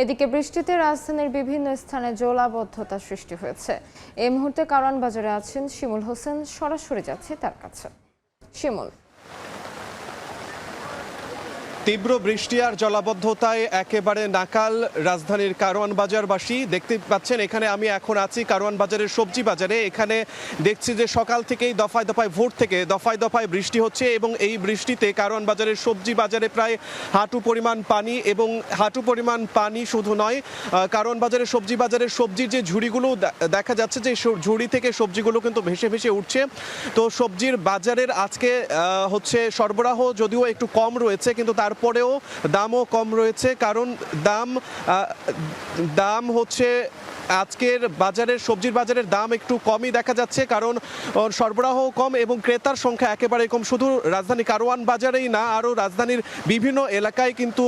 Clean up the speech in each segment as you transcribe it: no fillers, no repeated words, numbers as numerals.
এদিকে বৃষ্টিতে রাজধানীর বিভিন্ন স্থানে জলাবদ্ধতা সৃষ্টি হয়েছে। এই মুহূর্তে কারওয়ান বাজারে আছেন শিমুল হোসেন, সরাসরি যাচ্ছে তার কাছে। শিমুল, তীব্র বৃষ্টি আর জলাবদ্ধতায় একেবারে নাকাল রাজধানীর কারওয়ান বাজারবাসী। দেখতে পাচ্ছেন এখানে আমি এখন আছি কারওয়ান বাজারের সবজি বাজারে। এখানে দেখছি যে সকাল থেকেই দফায় দফায় ভোর থেকে দফায় দফায় বৃষ্টি হচ্ছে এবং এই বৃষ্টিতে কারওয়ান বাজারের সবজি বাজারে প্রায় হাঁটু পরিমাণ পানি। এবং হাঁটু পরিমাণ পানি শুধু নয়, কারওয়ান বাজারের সবজি বাজারের সবজির যে ঝুড়িগুলো দেখা যাচ্ছে যে ঝুড়ি থেকে সবজিগুলো কিন্তু ভেসে ভেসে উঠছে। তো সবজির বাজারের আজকে হচ্ছে সরবরাহ যদিও একটু কম রয়েছে, কিন্তু তারপরেও দামও কম রয়েছে। কারণ দাম হচ্ছে আজকের বাজারের সবজির বাজারের দাম একটু কমই দেখা যাচ্ছে, কারণ সরবরাহ কম এবং ক্রেতার সংখ্যা একেবারে কম। শুধু রাজধানী কারওয়ান বাজারেই না, আরও রাজধানীর বিভিন্ন এলাকায় কিন্তু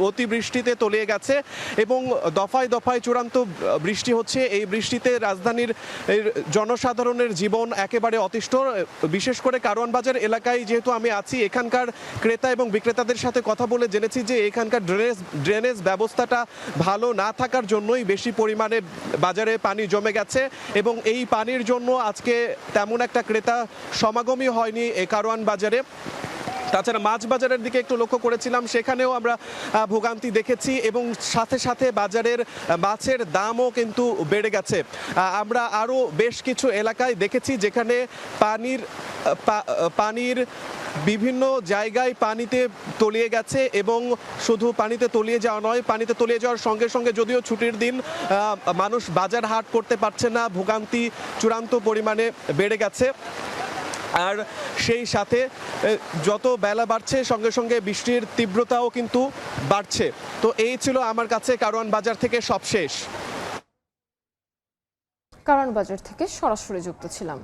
অতিবৃষ্টিতে তলিয়ে গেছে এবং দফায় দফায় চূড়ান্ত বৃষ্টি হচ্ছে। এই বৃষ্টিতে রাজধানীর জনসাধারণের জীবন একেবারে অতিষ্ঠ। বিশেষ করে কারওয়ান বাজার এলাকায় যেহেতু আমি আছি, এখানকার ক্রেতা এবং বিক্রেতাদের সাথে কথা বলে জেনেছি যে এখানকার ড্রেনেজ ব্যবস্থাটা ভালো না থাকার জন্যই বেশি পরিমাণে বাজারে পানি জমে গেছে এবং এই পানির জন্য আজকে তেমন একটা ক্রেতা সমাগমই হয়নি এই কারওয়ান বাজারে। তাছাড়া মাছ বাজারের দিকে একটু লক্ষ্য করেছিলাম, সেখানেও আমরা ভোগান্তি দেখেছি এবং সাথে সাথে বাজারের মাছের দামও কিন্তু বেড়ে গেছে। আমরা আরও বেশ কিছু এলাকায় দেখেছি যেখানে পানির বিভিন্ন জায়গায় পানিতে তলিয়ে গেছে এবং শুধু পানিতে তলিয়ে যাওয়া নয়, পানিতে তলিয়ে যাওয়ার সঙ্গে সঙ্গে যদিও ছুটির দিন মানুষ বাজার হাট করতে পারছে না, ভোগান্তি চূড়ান্ত পরিমাণে বেড়ে গেছে। আর সেই সাথে যত বেলা বাড়ছে সঙ্গে সঙ্গে বৃষ্টির তীব্রতাও কিন্তু বাড়ছে। তো এই ছিল আমার কাছে কারওয়ান বাজার থেকে সবশেষ। কারওয়ান বাজার থেকে সরাসরি যুক্ত ছিলাম।